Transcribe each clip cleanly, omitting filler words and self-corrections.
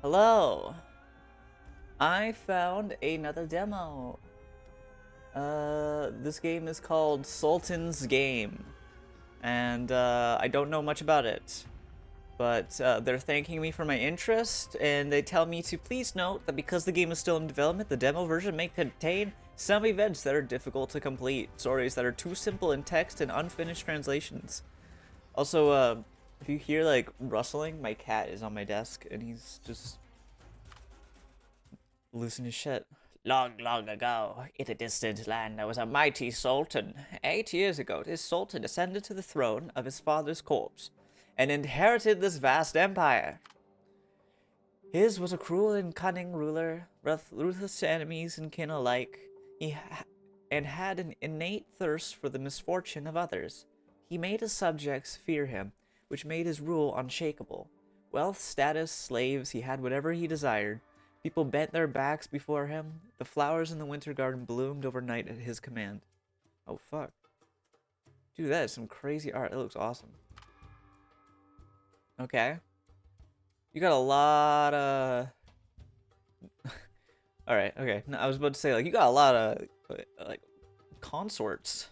Hello. I found another demo. This game is called Sultans Game, and I don't know much about it. But they're thanking me for my interest, and they tell me to please note that because the game is still in development, the demo version may contain some events that are difficult to complete, stories that are too simple in text, and unfinished translations. Also, if you hear like rustling, my cat is on my desk, and he's just losing his shit. Long, long ago, in a distant land, there was a mighty sultan. 8 years ago, this sultan ascended to the throne of his father's corpse and inherited this vast empire. His was a cruel and cunning ruler, ruthless to enemies and kin alike. And had an innate thirst for the misfortune of others. He made his subjects fear him, which made his rule unshakable. Wealth, status, slaves, he had whatever he desired. People bent their backs before him. The flowers in the winter garden bloomed overnight at his command. Oh, fuck. Dude, that is some crazy art. It looks awesome. Okay. You got a lot of... Alright, okay. No, I was about to say, like, you got a lot of, like, consorts.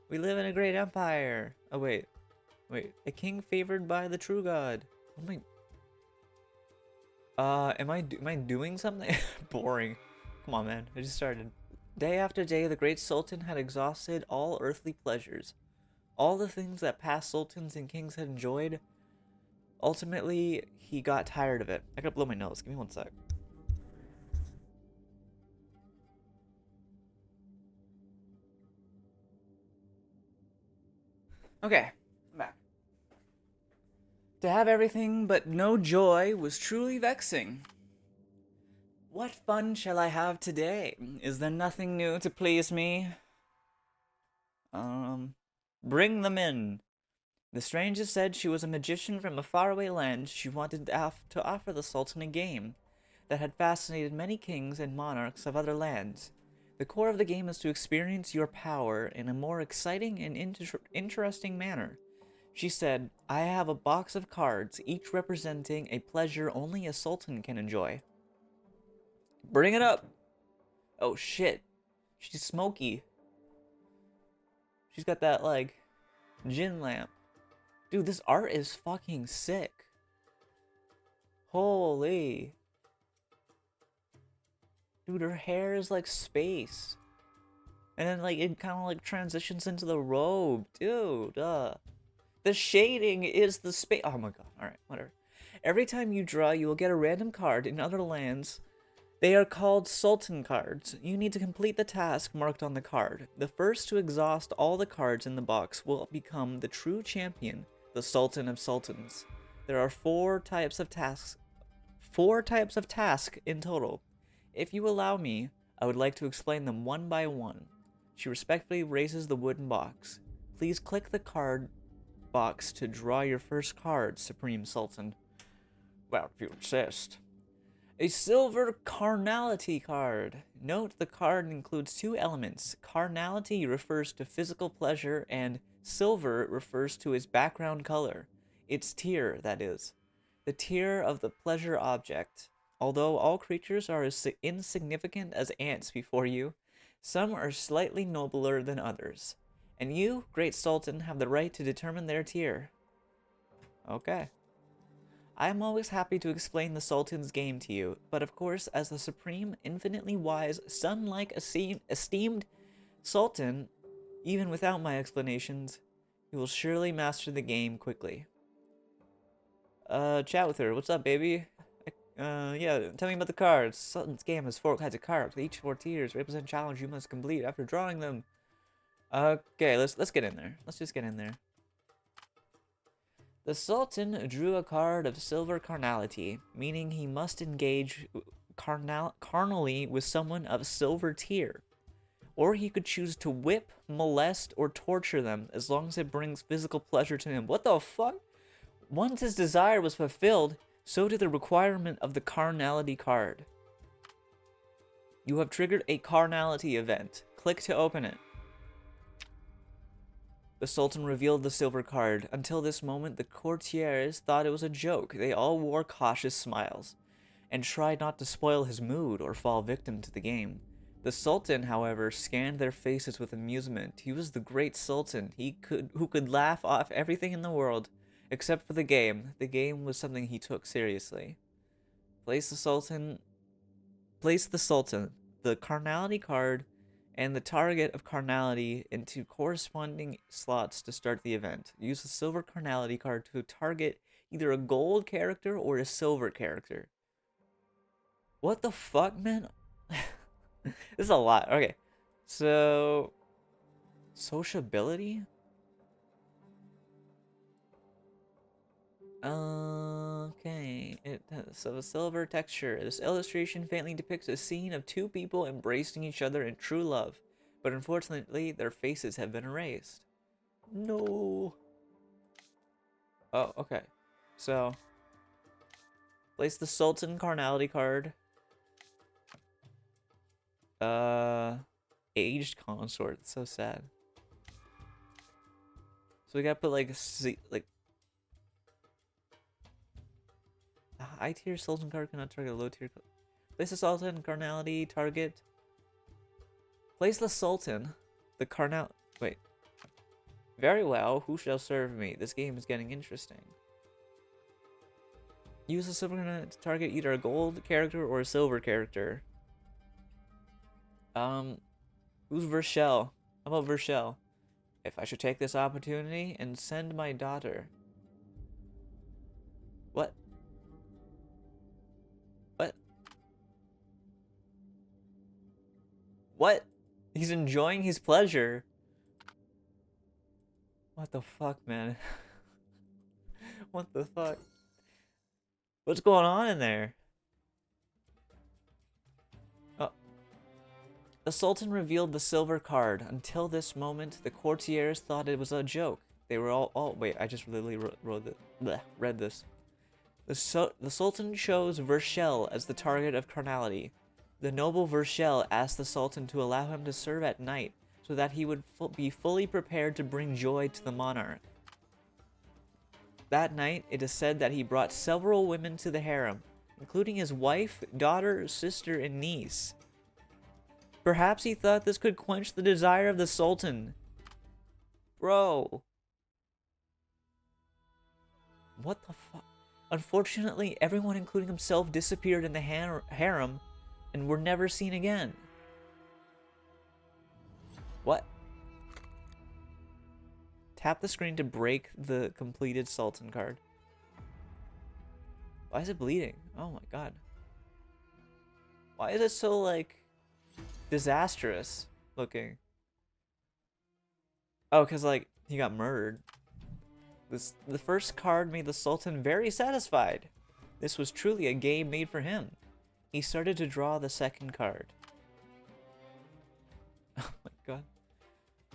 We live in a great empire. Oh, wait. Wait. A king favored by the true god. Oh my... am I doing something? Boring. Come on, man. I just started. Day after day, the great sultan had exhausted all earthly pleasures. All the things that past sultans and kings had enjoyed. Ultimately, he got tired of it. I gotta blow my nose. Give me one sec. Okay, I'm back. To have everything but no joy was truly vexing. What fun shall I have today? Is there nothing new to please me? Bring them in. The stranger said she was a magician from a faraway land. She wanted to offer the Sultan a game that had fascinated many kings and monarchs of other lands. The core of the game is to experience your power in a more exciting and interesting manner. She said, I have a box of cards, each representing a pleasure only a sultan can enjoy. Bring it up! Oh shit. She's smoky. She's got that, like, gin lamp. Dude, this art is fucking sick. Holy. Dude, her hair is like space. And then, like, it kind of, like, transitions into the robe. Dude, The shading is the space. Oh my god. Alright, whatever. Every time you draw, you will get a random card in other lands. They are called Sultan cards. You need to complete the task marked on the card. The first to exhaust all the cards in the box will become the true champion, the Sultan of Sultans. There are four types of tasks in total. If you allow me, I would like to explain them one by one. She respectfully raises the wooden box. Please click the card box to draw your first card, Supreme Sultan. Well, if you insist. A silver carnality card. Note the card includes two elements. Carnality refers to physical pleasure, and silver refers to its background color. Its tier, that is. The tier of the pleasure object. Although all creatures are as insignificant as ants before you, some are slightly nobler than others. And you, Great Sultan, have the right to determine their tier. Okay. I am always happy to explain the Sultan's game to you, but of course, as the supreme, infinitely wise, sun-like esteemed Sultan, even without my explanations, you will surely master the game quickly. Chat with her. What's up, baby? Yeah, tell me about the cards. Sultan's game has 4 kinds of cards. Each 4 tiers represent challenge you must complete after drawing them. Okay, let's get in there. Let's just get in there. The Sultan drew a card of silver carnality, meaning he must engage carnally with someone of silver tier. Or he could choose to whip, molest, or torture them as long as it brings physical pleasure to him. What the fuck? Once his desire was fulfilled, so did the requirement of the carnality card. You have triggered a carnality event. Click to open it. The Sultan revealed the silver card. Until this moment, the courtiers thought it was a joke. They all wore cautious smiles and tried not to spoil his mood or fall victim to the game. The Sultan, however, scanned their faces with amusement. He was the great Sultan, who could laugh off everything in the world, except for the game. The game was something he took seriously. Place the Sultan, the carnality card, and the target of carnality into corresponding slots to start the event. Use the silver carnality card to target either a gold character or a silver character. What the fuck, man? This is a lot. Okay. So, sociability? Okay. It has a silver texture. This illustration faintly depicts a scene of two people embracing each other in true love, but unfortunately, their faces have been erased. No. Oh, okay. So, place the Sultan Carnality card. Aged consort. It's so sad. So we gotta put like a high tier Sultan card cannot target a low tier. Place the Sultan Carnality target. Place the Sultan, the Carnal. Wait. Very well. Who shall serve me? This game is getting interesting. Use the silver carnality to target either a gold character or a silver character. Who's Vershel? How about Vershel? If I should take this opportunity and send my daughter. What? What? What? He's enjoying his pleasure. What the fuck, man? What the fuck? What's going on in there? The Sultan revealed the silver card. Until this moment, the courtiers thought it was a joke. They were all wait, I just literally read this. The Sultan chose Vershel as the target of carnality. The noble Vershel asked the Sultan to allow him to serve at night, so that he would be fully prepared to bring joy to the monarch. That night, it is said that he brought several women to the harem, including his wife, daughter, sister, and niece. Perhaps he thought this could quench the desire of the Sultan. Bro. What the fuck? Unfortunately, everyone, including himself, disappeared in the harem and were never seen again. What? Tap the screen to break the completed Sultan card. Why is it bleeding? Oh my god. Why is it so, like, disastrous looking? Oh, because, like, he got murdered. The first card made the Sultan very satisfied. This was truly a game made for him. He started to draw the second card. Oh my god.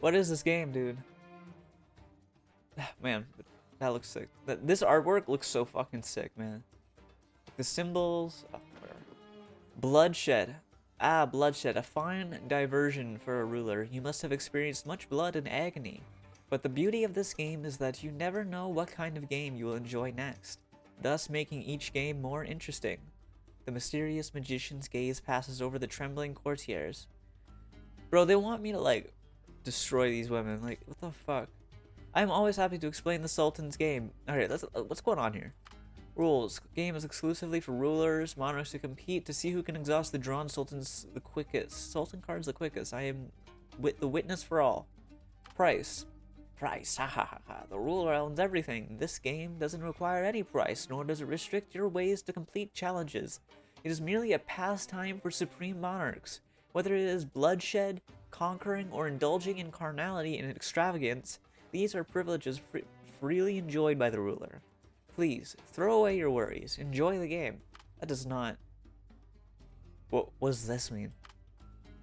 What is this game, dude? Man, that looks sick. This artwork looks so fucking sick, man. The symbols. Oh, whatever. Bloodshed. Ah, bloodshed. A fine diversion for a ruler. You must have experienced much blood and agony. But the beauty of this game is that you never know what kind of game you will enjoy next, thus making each game more interesting. The mysterious magician's gaze passes over the trembling courtiers. Bro, they want me to, like, destroy these women. Like, what the fuck? I'm always happy to explain the Sultan's game. Alright, what's going on here? Rules. Game is exclusively for rulers, monarchs to compete to see who can exhaust the drawn Sultans the quickest. Sultan cards the quickest. I am the witness for all. Price. Price. Ha ha ha ha. The ruler owns everything. This game doesn't require any price, nor does it restrict your ways to complete challenges. It is merely a pastime for supreme monarchs. Whether it is bloodshed, conquering, or indulging in carnality and extravagance, these are privileges freely enjoyed by the ruler. Please, throw away your worries. Enjoy the game. That does not... What does this mean?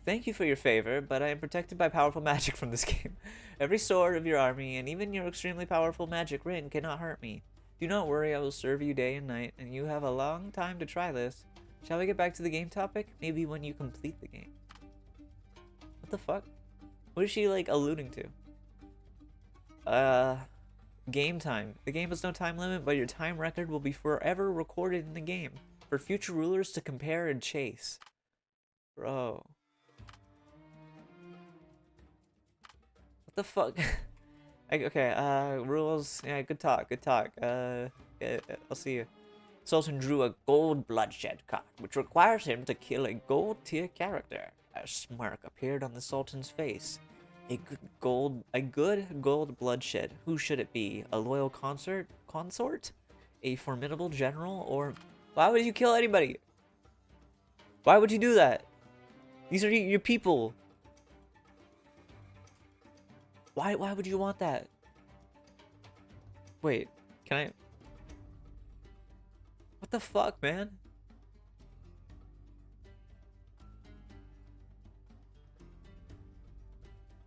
Thank you for your favor, but I am protected by powerful magic from this game. Every sword of your army, and even your extremely powerful magic ring, cannot hurt me. Do not worry, I will serve you day and night, and you have a long time to try this. Shall we get back to the game topic? Maybe when you complete the game. What the fuck? What is she, like, alluding to? Game time. The game has no time limit, but your time record will be forever recorded in the game for future rulers to compare and chase. Bro. What the fuck? Okay, rules. Yeah, good talk, good talk. Yeah, I'll see you. Sultan drew a gold bloodshed card, which requires him to kill a gold tier character. A smirk appeared on the Sultan's face. A good gold bloodshed. Who should it be? A loyal consort? A formidable general? Or why would you kill anybody? Why would you do that? These are your people. Why would you want that? Wait, can I? What the fuck, man?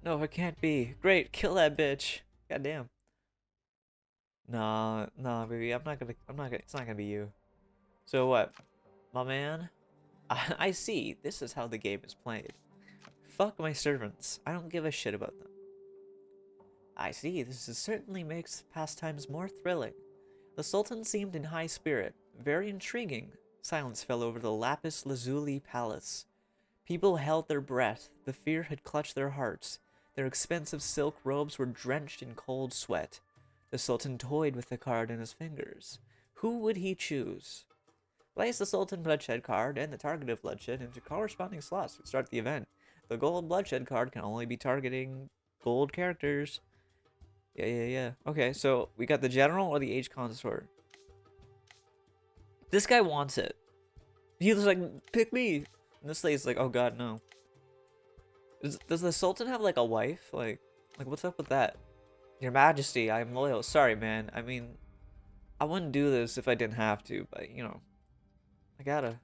No, it can't be. Great, kill that bitch. Goddamn. Nah, baby, I'm not gonna, it's not gonna be you. So what? My man? I see, this is how the game is played. Fuck my servants. I don't give a shit about them. I see, certainly makes pastimes more thrilling. The Sultan seemed in high spirit. Very intriguing. Silence fell over the lapis lazuli palace. People held their breath. The fear had clutched their hearts. Their expensive silk robes were drenched in cold sweat. The Sultan toyed with the card in his fingers. Who would he choose? Place the Sultan bloodshed card and the targeted bloodshed into corresponding slots to start the event. The gold bloodshed card can only be targeting gold characters. Yeah. Okay, so we got the general or the age consort. This guy wants it. He was like, pick me. And this lady's like, oh god, no. Does the Sultan have like a wife? Like what's up with that? Your Majesty, I am loyal. Sorry, man. I mean, I wouldn't do this if I didn't have to, but you know, I gotta.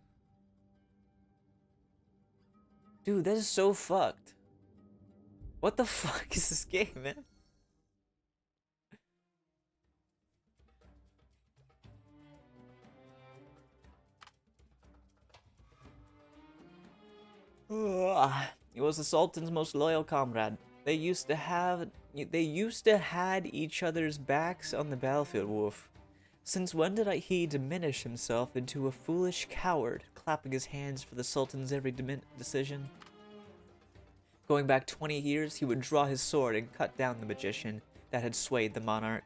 Dude, that is so fucked. What the fuck is this game, man? He was the Sultan's most loyal comrade. They used to had each other's backs on the battlefield. Woof. Since when did he diminish himself into a foolish coward, clapping his hands for the Sultan's every decision? Going back 20 years, he would draw his sword and cut down the magician that had swayed the monarch.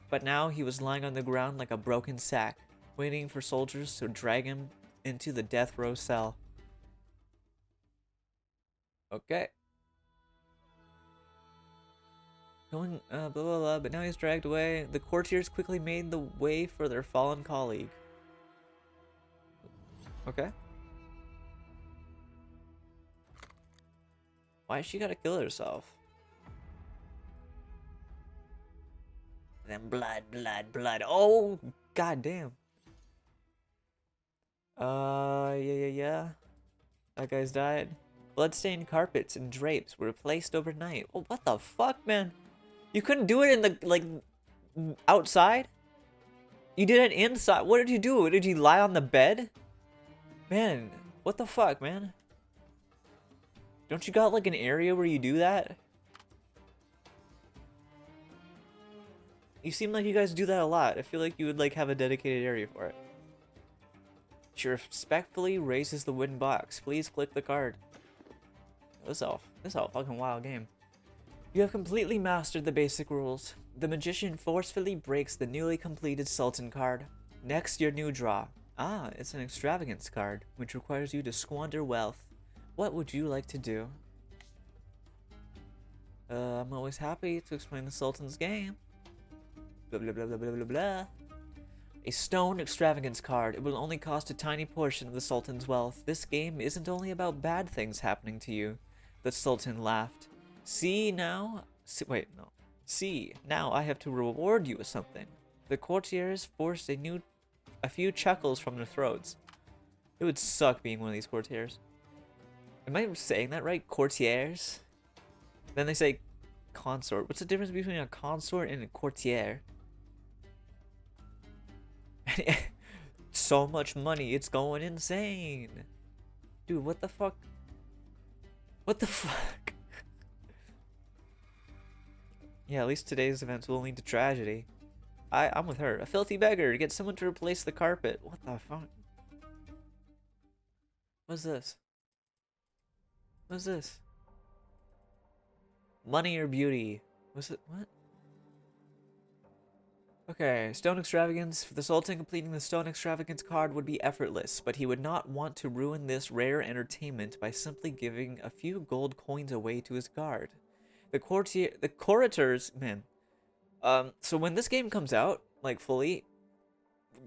But now he was lying on the ground like a broken sack, waiting for soldiers to drag him into the death row cell. Okay. Going, blah, blah, blah, but now he's dragged away. The courtiers quickly made the way for their fallen colleague. Okay. Why she gotta kill herself? Then blood. Oh, goddamn. Yeah. That guy's died. Bloodstained carpets and drapes were replaced overnight. Oh, what the fuck, man? You couldn't do it in the, like, outside? You did it inside. What did you do? Did you lie on the bed? Man, what the fuck, man? Don't you got, like, an area where you do that? You seem like you guys do that a lot. I feel like you would, like, have a dedicated area for it. She respectfully raises the wooden box. Please click the card. This is a fucking wild game. You have completely mastered the basic rules. The magician forcefully breaks the newly completed Sultan card. Next, your new draw. Ah, it's an extravagance card, which requires you to squander wealth. What would you like to do? I'm always happy to explain the Sultan's game. Blah blah blah blah blah blah blah. A stone extravagance card. It will only cost a tiny portion of the Sultan's wealth. This game isn't only about bad things happening to you. The Sultan laughed. See, now I have to reward you with something. The courtiers forced a few chuckles from their throats. It would suck being one of these courtiers. Am I saying that right? Courtiers? Then they say consort. What's the difference between a consort and a courtier? So much money, it's going insane. Dude, what the fuck? What the fuck? Yeah, at least today's events will lead to tragedy. I'm with her. A filthy beggar. Get someone to replace the carpet. What the fuck? What's this? What's this? Money or beauty? Was it what? Okay, Stone Extravagance. For the Sultan, completing the Stone Extravagance card would be effortless, but he would not want to ruin this rare entertainment by simply giving a few gold coins away to his guard. The Courtiers, man. So when this game comes out, like fully,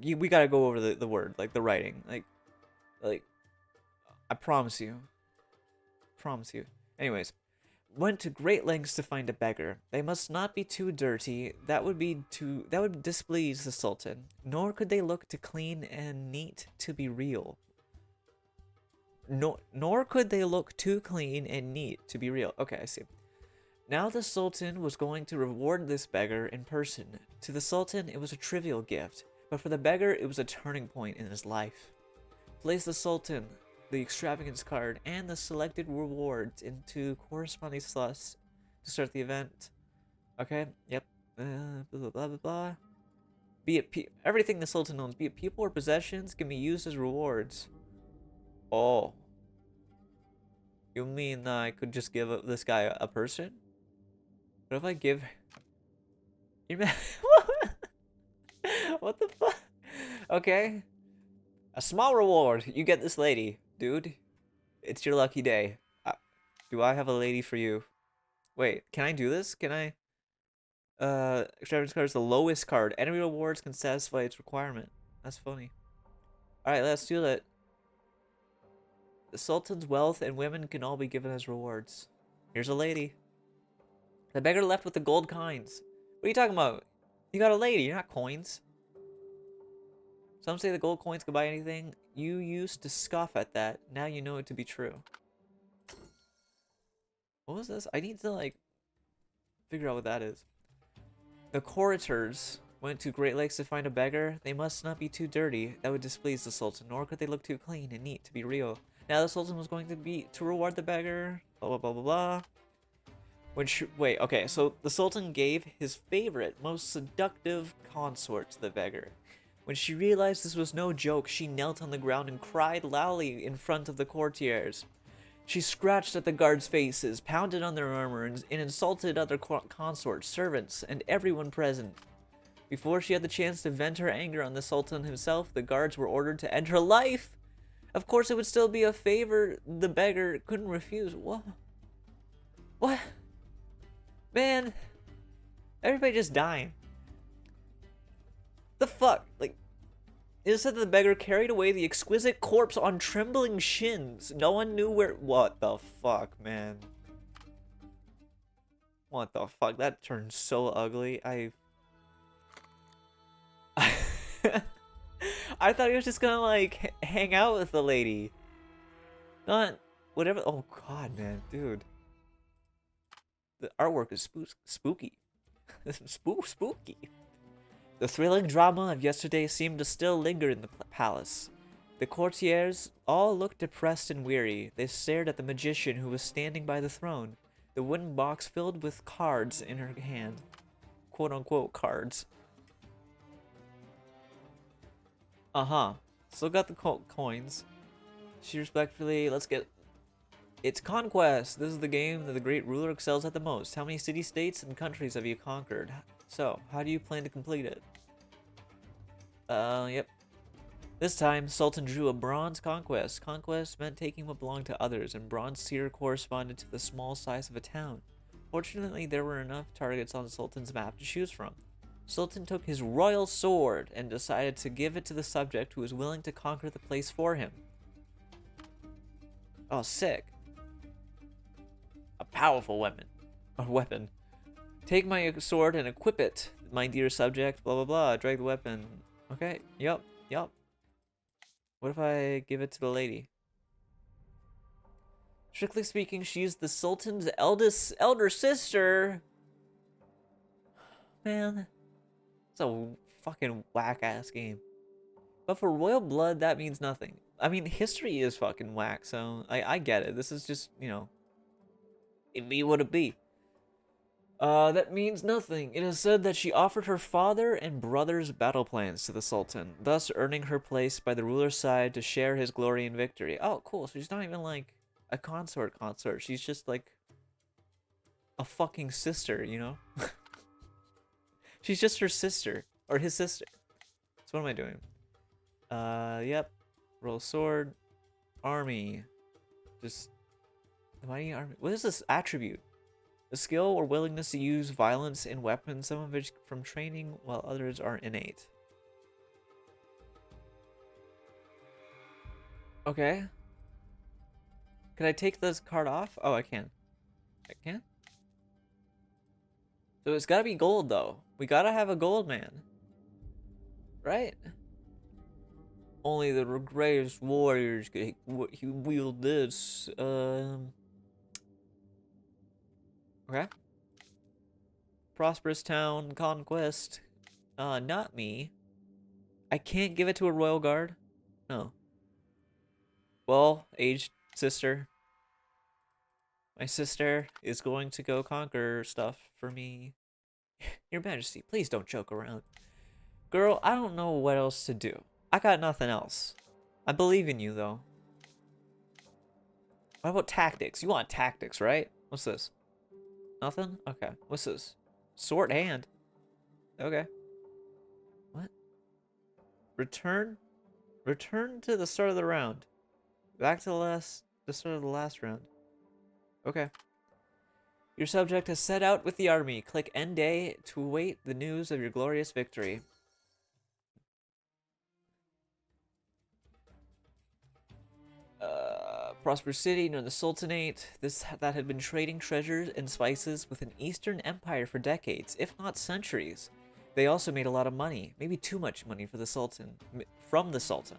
we gotta go over the word, like the writing, like I promise you, promise you. Anyways, went to great lengths to find a beggar. They must not be too dirty. That would displease the Sultan. Nor could they look too clean and neat to be real. Nor could they look too clean and neat to be real. Okay, I see. Now the Sultan was going to reward this beggar in person. To the Sultan, it was a trivial gift, but for the beggar, it was a turning point in his life. Place the Sultan, the extravagance card, and the selected rewards into corresponding slots to start the event. Okay, yep. Blah, blah, blah, blah, blah. Be it everything the Sultan owns, be it people or possessions, can be used as rewards. Oh. You mean I could just give this guy a person? What if I give... You mean... What the fuck? Okay. A small reward. You get this lady. Dude, it's your lucky day. Do I have a lady for you? Wait, can I do this? Can I? Extravagance card is the lowest card. Enemy rewards can satisfy its requirement. That's funny. Alright, let's do it. The Sultan's wealth and women can all be given as rewards. Here's a lady. The beggar left with the gold coins. What are you talking about? You got a lady, you're not coins. Some say the gold coins can buy anything. You used to scoff at that. Now you know it to be true. What was this? I need to, like, figure out what that is. The Courtiers went to great lengths to find a beggar. They must not be too dirty. That would displease the Sultan. Nor could they look too clean and neat to be real. Now the Sultan was going to reward the beggar. Blah, blah, blah, blah, blah. Wait, okay, so the Sultan gave his favorite, most seductive consort to the beggar. When she realized this was no joke, she knelt on the ground and cried loudly in front of the courtiers. She scratched at the guards' faces, pounded on their armor, and insulted other consorts, servants, and everyone present. Before she had the chance to vent her anger on the Sultan himself, the guards were ordered to end her life. Of course, it would still be a favor the beggar couldn't refuse. What? What? Man, everybody just dying. The fuck? Like, it said that the beggar carried away the exquisite corpse on trembling shins. No one knew where. What the fuck, man? What the fuck? That turned so ugly. I thought he was just gonna, like, hang out with the lady. Not whatever. Oh god, man, dude. The artwork is spooky. Spooky. The thrilling drama of yesterday seemed to still linger in the palace. The courtiers all looked depressed and weary. They stared at the magician who was standing by the throne, the wooden box filled with cards in her hand. Quote-unquote cards. Uh-huh. Still got the coins. She respectfully, let's get... It's Conquest! This is the game that the great ruler excels at the most. How many city-states and countries have you conquered? So, how do you plan to complete it? Yep. This time, Sultan drew a bronze conquest. Conquest meant taking what belonged to others, and bronze tier corresponded to the small size of a town. Fortunately, there were enough targets on the Sultan's map to choose from. Sultan took his royal sword and decided to give it to the subject who was willing to conquer the place for him. Oh, sick. A powerful weapon. Take my sword and equip it, my dear subject, blah blah blah. Drag the weapon. Okay, yup. What if I give it to the lady? Strictly speaking, she's the Sultan's elder sister. Man, it's a fucking whack-ass game. But for royal blood, that means nothing. I mean, history is fucking whack, so I get it. This is just, you know, it be what it be. That means nothing. It is said that she offered her father and brother's battle plans to the Sultan, thus earning her place by the ruler's side to share his glory and victory. Oh, cool. So she's not even like a consort. She's just like a fucking sister, you know? She's just her sister. Or his sister. So what am I doing? Yep. Roll sword. Army. Just... Mighty army. What is this attribute? The skill or willingness to use violence in weapons, some of which from training, while others are innate. Okay. Can I take this card off? Oh, I can. I can? So it's gotta be gold, though. We gotta have a gold man. Right? Only the greatest warriors could wield this. Okay. Prosperous town, conquest. Not me. I can't give it to a royal guard? No. Well, aged sister. My sister is going to go conquer stuff for me. Your Majesty, please don't joke around. Girl, I don't know what else to do. I got nothing else. I believe in you, though. What about tactics? You want tactics, right? What's this? Nothing? Okay. What's this? Sword hand. Okay. What? Return? Return to the start of the round. Back to the start of the last round. Okay. Your subject has set out with the army. Click End Day to await the news of your glorious victory. Prosperous city near the Sultanate. That had been trading treasures and spices with an Eastern Empire for decades, if not centuries. They also made a lot of money, maybe too much money for the Sultan, from the Sultan.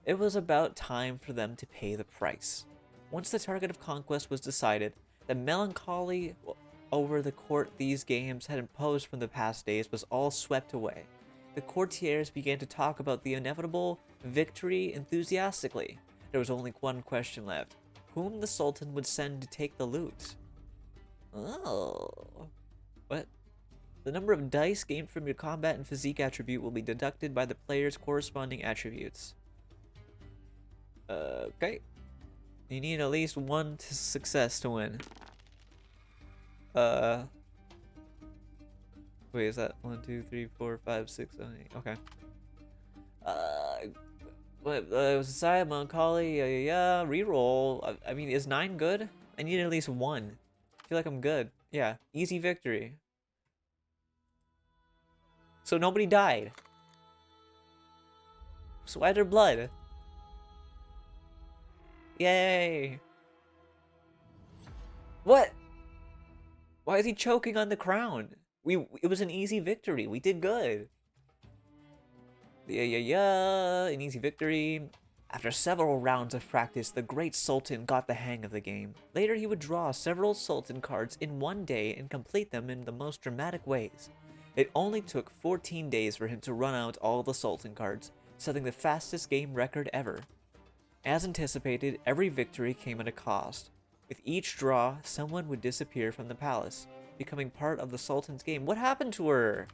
It was about time for them to pay the price. Once the target of conquest was decided, the melancholy over the court these games had imposed from the past days was all swept away. The courtiers began to talk about the inevitable victory enthusiastically. There was only one question left. Whom the Sultan would send to take the loot? Oh. What? The number of dice gained from your combat and physique attribute will be deducted by the player's corresponding attributes. Okay. You need at least one success to win. Wait, is that 1, 2, 3, 4, 5, 6, 7, 8? Okay. What? It was a side melancholy. Yeah, reroll. I mean, is 9 good? I need at least 1. I feel like I'm good. Yeah, easy victory. So nobody died. Sweat or blood? Yay! What? Why is he choking on the crown? It was an easy victory. We did good. An easy victory. After several rounds of practice, the great Sultan got the hang of the game. Later, he would draw several Sultan cards in one day and complete them in the most dramatic ways. It only took 14 days for him to run out all the Sultan cards, setting the fastest game record ever. As anticipated, every victory came at a cost. With each draw, someone would disappear from the palace, becoming part of the Sultan's game. What happened to her?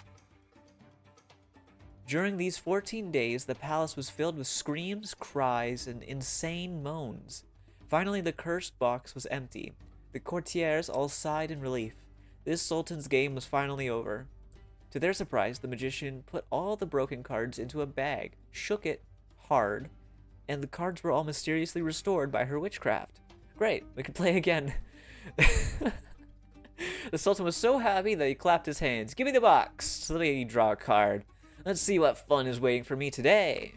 During these 14 days, the palace was filled with screams, cries, and insane moans. Finally, the cursed box was empty. The courtiers all sighed in relief. This Sultan's game was finally over. To their surprise, the magician put all the broken cards into a bag, shook it hard, and the cards were all mysteriously restored by her witchcraft. Great, we can play again. The Sultan was so happy that he clapped his hands. Give me the box. Let me draw a card. Let's see what fun is waiting for me today.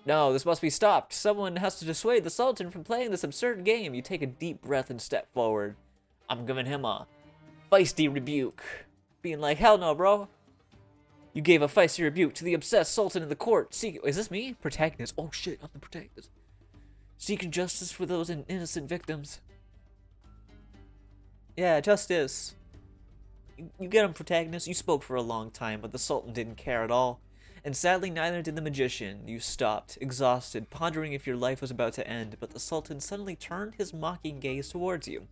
No, this must be stopped. Someone has to dissuade the Sultan from playing this absurd game. You take a deep breath and step forward. I'm giving him a feisty rebuke. Being like, hell no, bro. You gave a feisty rebuke to the obsessed Sultan in the court. Is this me? Protagonist. Oh shit, I'm the protagonist. Seeking justice for those innocent victims. Yeah, justice. You get him, protagonist. You spoke for a long time, but the Sultan didn't care at all. And sadly, neither did the magician. You stopped, exhausted, pondering if your life was about to end, but the Sultan suddenly turned his mocking gaze towards you.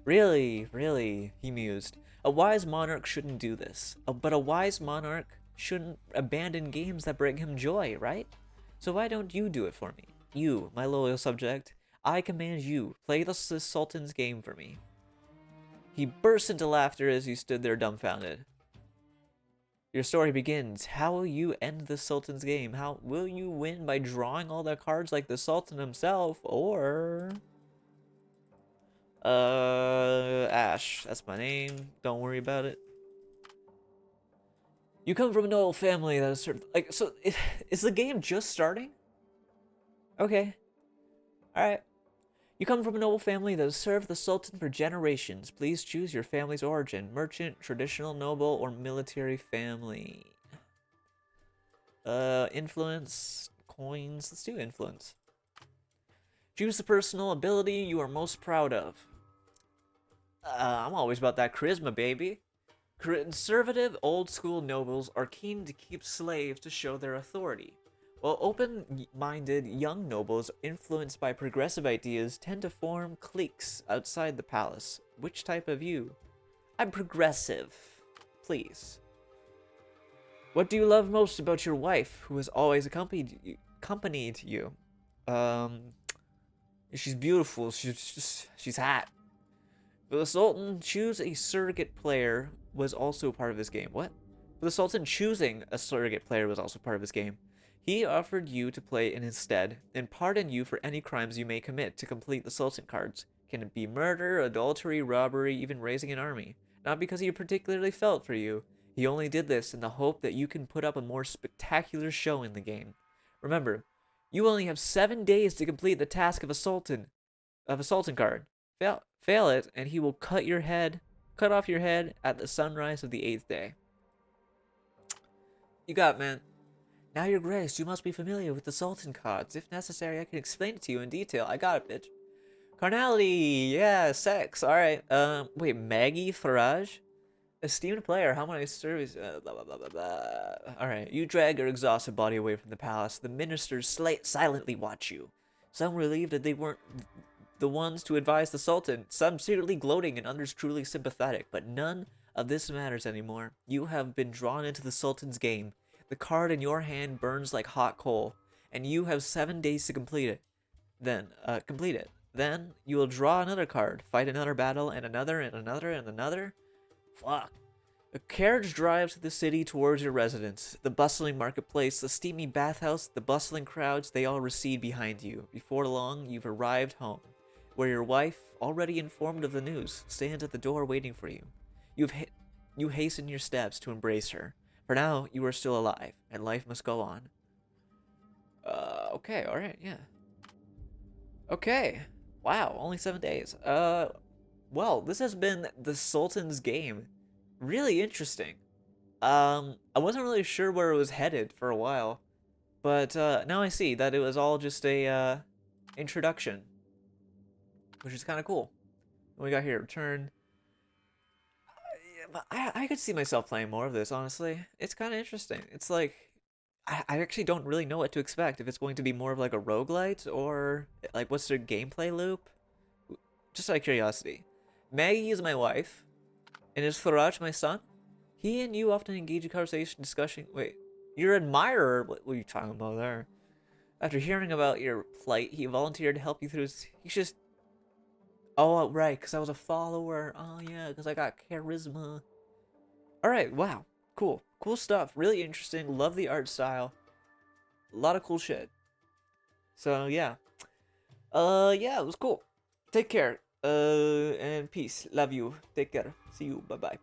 Really, really, he mused. A wise monarch shouldn't do this. But a wise monarch shouldn't abandon games that bring him joy, right? So why don't you do it for me? You, my loyal subject. I command you, play the Sultan's game for me. He burst into laughter as he stood there dumbfounded. Your story begins. How will you end the Sultan's game? How will you win by drawing all the cards like the Sultan himself, or... Ash. That's my name. Don't worry about it. You come from an old family that is sort of... Like, so, is the game just starting? Okay. Alright. You come from a noble family that has served the Sultan for generations. Please choose your family's origin. Merchant, traditional, noble, or military family. Influence, coins. Let's do influence. Choose the personal ability you are most proud of. I'm always about that charisma, baby. Conservative, old-school nobles are keen to keep slaves to show their authority, while open-minded young nobles influenced by progressive ideas tend to form cliques outside the palace. Which type of you? I'm progressive. Please. What do you love most about your wife, who has always accompanied you? She's beautiful. She's hot. For the Sultan, choose a surrogate player was also part of this game. What? For the Sultan, choosing a surrogate player was also part of this game. He offered you to play in his stead and pardon you for any crimes you may commit to complete the Sultan cards. Can it be murder, adultery, robbery, even raising an army? Not because he particularly felt for you. He only did this in the hope that you can put up a more spectacular show in the game. Remember, you only have 7 days to complete the task of a Sultan card. Fail it, and he will cut off your head at the sunrise of the 8th day. You got it, man. Now, your grace, you must be familiar with the Sultan cards. If necessary, I can explain it to you in detail. I got it, bitch. Carnality, yeah, sex. Alright, wait, Maggie Faraj? Esteemed player, how many service? Blah, blah, blah, blah, blah. Alright, you drag your exhausted body away from the palace. The ministers silently watch you. Some relieved that they weren't the ones to advise the Sultan, some secretly gloating and others truly sympathetic, but none of this matters anymore. You have been drawn into the Sultan's game. The card in your hand burns like hot coal, and you have 7 days to complete it. Then you will draw another card, fight another battle, and another, and another, and another. Fuck. A carriage drives to the city towards your residence. The bustling marketplace, the steamy bathhouse, the bustling crowds, they all recede behind you. Before long, you've arrived home, where your wife, already informed of the news, stands at the door waiting for you. You hasten your steps to embrace her. For now, you are still alive, and life must go on. Okay, alright, yeah. Okay. Wow, only 7 days. Well, this has been the Sultan's game. Really interesting. I wasn't really sure where it was headed for a while, but now I see that it was all just a introduction, which is kind of cool. What we got here? Return. I could see myself playing more of this, honestly. It's kind of interesting. It's like, I actually don't really know what to expect. If it's going to be more of like a roguelite, or like what's their gameplay loop? Just out of curiosity. Maggie is my wife, and is Faraj my son? He and you often engage in conversation, discussion. Wait, your admirer? What are you talking about there? After hearing about your plight, he volunteered to help you through his... He's just... Oh, right, because I was a follower. Oh, yeah, because I got charisma. Alright, wow. Cool. Cool stuff. Really interesting. Love the art style. A lot of cool shit. So, yeah. Yeah, it was cool. Take care. And peace. Love you. Take care. See you. Bye-bye.